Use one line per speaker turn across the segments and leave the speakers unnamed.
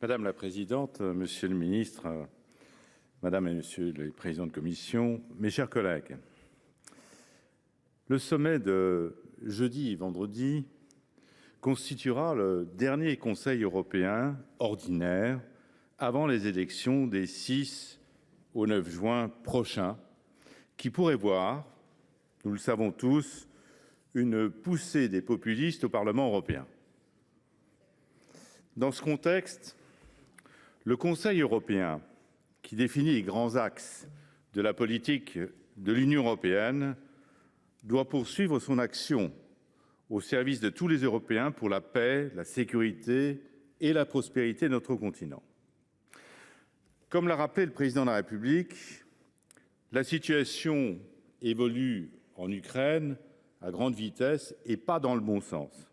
Madame la présidente, monsieur le ministre, madame et monsieur les présidents de commission, mes chers collègues, le sommet de jeudi et vendredi constituera le dernier Conseil européen ordinaire avant les élections des 6 au 9 juin prochains, qui pourraient voir, nous le savons tous, une poussée des populistes au Parlement européen. Dans ce contexte, le Conseil européen, qui définit les grands axes de la politique de l'Union européenne, doit poursuivre son action au service de tous les Européens pour la paix, la sécurité et la prospérité de notre continent. Comme l'a rappelé le président de la République, la situation évolue en Ukraine à grande vitesse et pas dans le bon sens.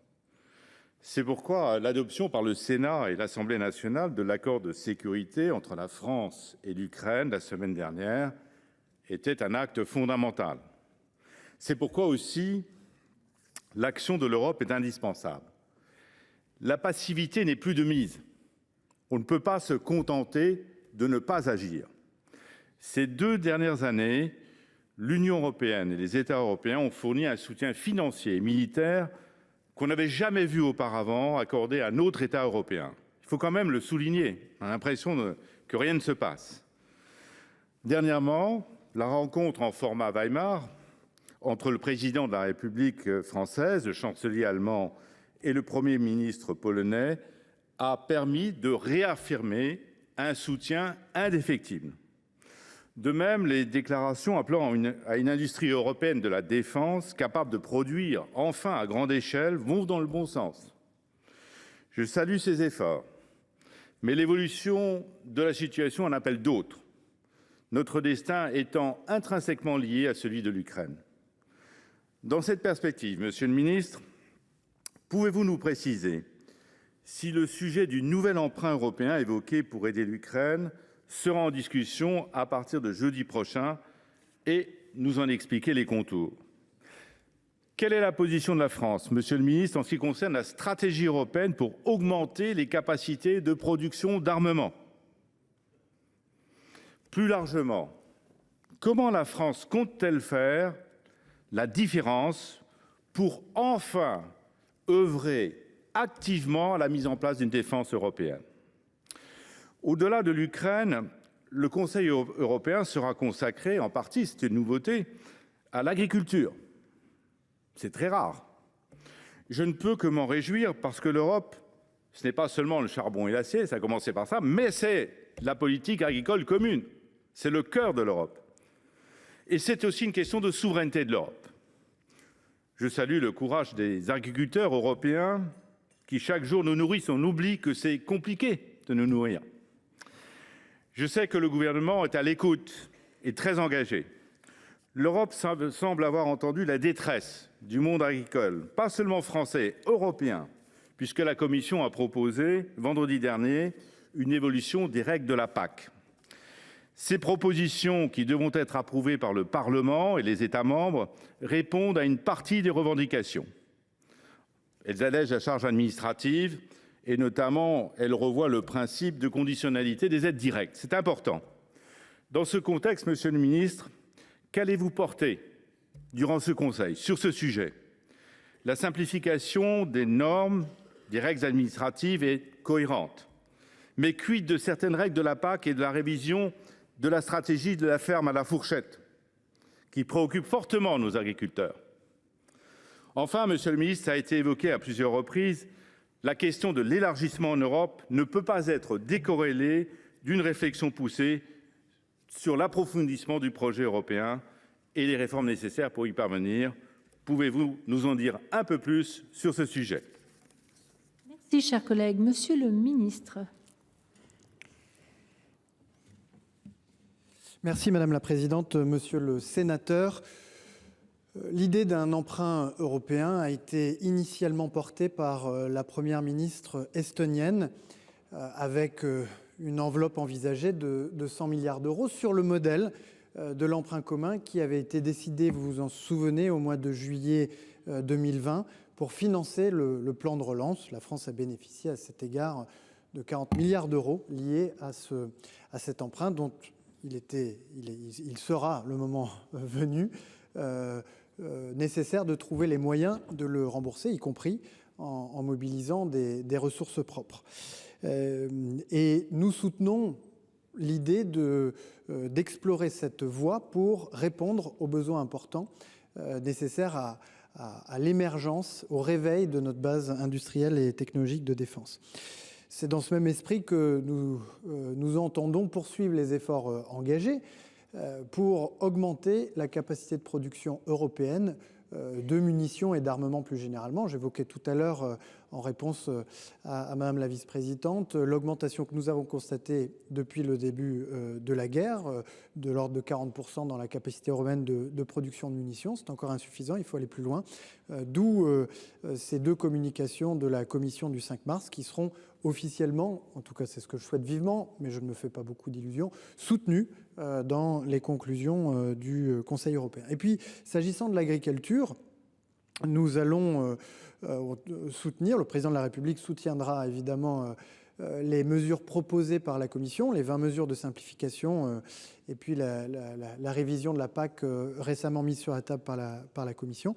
C'est pourquoi l'adoption par le Sénat et l'Assemblée nationale de l'accord de sécurité entre la France et l'Ukraine la semaine dernière était un acte fondamental. C'est pourquoi aussi l'action de l'Europe est indispensable. La passivité n'est plus de mise. On ne peut pas se contenter de ne pas agir. Ces 2 dernières années, l'Union européenne et les États européens ont fourni un soutien financier et militaire qu'on n'avait jamais vu auparavant accordé à un autre État européen. Il faut quand même le souligner. On a l'impression que rien ne se passe. Dernièrement, la rencontre en format Weimar entre le président de la République française, le chancelier allemand et le Premier ministre polonais a permis de réaffirmer un soutien indéfectible. De même, les déclarations appelant à une industrie européenne de la défense capable de produire enfin à grande échelle vont dans le bon sens. Je salue ces efforts, mais l'évolution de la situation en appelle d'autres, notre destin étant intrinsèquement lié à celui de l'Ukraine. Dans cette perspective, monsieur le ministre, pouvez-vous nous préciser si le sujet du nouvel emprunt européen évoqué pour aider l'Ukraine sera en discussion à partir de jeudi prochain et nous en expliquer les contours? Quelle est la position de la France, monsieur le ministre, en ce qui concerne la stratégie européenne pour augmenter les capacités de production d'armement? Plus largement, comment la France compte-t-elle faire la différence pour enfin œuvrer activement à la mise en place d'une défense européenne? Au-delà de l'Ukraine, le Conseil européen sera consacré en partie, c'est une nouveauté, à l'agriculture. C'est très rare. Je ne peux que m'en réjouir parce que l'Europe, ce n'est pas seulement le charbon et l'acier, ça a commencé par ça, mais c'est la politique agricole commune. C'est le cœur de l'Europe. Et c'est aussi une question de souveraineté de l'Europe. Je salue le courage des agriculteurs européens qui chaque jour nous nourrissent. On oublie que c'est compliqué de nous nourrir. Je sais que le gouvernement est à l'écoute et très engagé. L'Europe semble avoir entendu la détresse du monde agricole, pas seulement français, européen, puisque la Commission a proposé vendredi dernier une évolution des règles de la PAC. Ces propositions, qui devront être approuvées par le Parlement et les États membres, répondent à une partie des revendications. Elles allègent la charge administrative et notamment, elles revoient le principe de conditionnalité des aides directes. C'est important. Dans ce contexte, monsieur le ministre, qu'allez-vous porter durant ce Conseil sur ce sujet? La simplification des normes, des règles administratives est cohérente. Mais quid de certaines règles de la PAC et de la révision de la stratégie de la ferme à la fourchette, qui préoccupe fortement nos agriculteurs? Enfin, monsieur le ministre, ça a été évoqué à plusieurs reprises, la question de l'élargissement en Europe ne peut pas être décorrélée d'une réflexion poussée sur l'approfondissement du projet européen et les réformes nécessaires pour y parvenir. Pouvez-vous nous en dire un peu plus sur ce sujet?
Merci, cher collègue. Monsieur le ministre.
Merci Madame la Présidente. Monsieur le sénateur, l'idée d'un emprunt européen a été initialement portée par la Première ministre estonienne avec une enveloppe envisagée de 100 milliards d'euros sur le modèle de l'emprunt commun qui avait été décidé, vous vous en souvenez, au mois de juillet 2020 pour financer le plan de relance. La France a bénéficié à cet égard de 40 milliards d'euros liés à cet emprunt dont il sera, le moment venu, nécessaire de trouver les moyens de le rembourser, y compris en mobilisant des ressources propres. Et nous soutenons l'idée d'explorer cette voie pour répondre aux besoins importants nécessaires à l'émergence, au réveil de notre base industrielle et technologique de défense. C'est dans ce même esprit que nous entendons poursuivre les efforts engagés pour augmenter la capacité de production européenne de munitions et d'armement plus généralement. J'évoquais tout à l'heure, en réponse à Madame la vice-présidente, l'augmentation que nous avons constatée depuis le début de la guerre, de l'ordre de 40% dans la capacité européenne de production de munitions. C'est encore insuffisant, il faut aller plus loin. D'où ces 2 communications de la Commission du 5 mars qui seront officiellement, en tout cas c'est ce que je souhaite vivement, mais je ne me fais pas beaucoup d'illusions, soutenues dans les conclusions du Conseil européen. Et puis, s'agissant de l'agriculture, nous allons soutenir, le président de la République soutiendra évidemment les mesures proposées par la Commission, les 20 mesures de simplification et puis la révision de la PAC récemment mise sur la table par la Commission,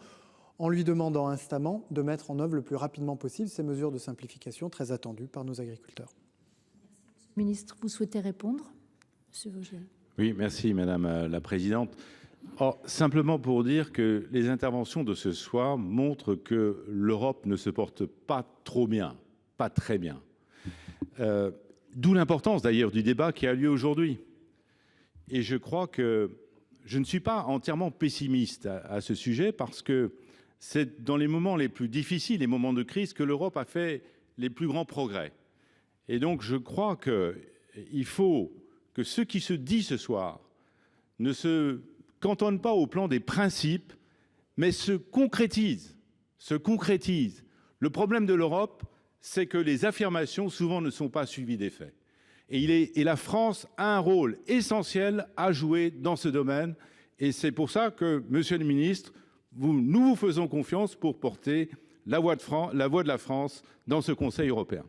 en lui demandant instamment de mettre en œuvre le plus rapidement possible ces mesures de simplification très attendues par nos agriculteurs.
Monsieur le ministre, vous souhaitez répondre? Monsieur Vogel.
Oui, merci Madame la Présidente. Simplement pour dire que les interventions de ce soir montrent que l'Europe ne se porte pas trop bien, pas très bien. D'où l'importance d'ailleurs du débat qui a lieu aujourd'hui. Et je crois que je ne suis pas entièrement pessimiste à ce sujet parce que c'est dans les moments les plus difficiles, les moments de crise, que l'Europe a fait les plus grands progrès. Et donc je crois qu'il faut que ce qui se dit ce soir ne se cantonne pas au plan des principes, mais se concrétise. Le problème de l'Europe, c'est que les affirmations souvent ne sont pas suivies des faits. Et la France a un rôle essentiel à jouer dans ce domaine. Et c'est pour ça que, Monsieur le Ministre, nous vous faisons confiance pour porter la voix de la France dans ce Conseil européen.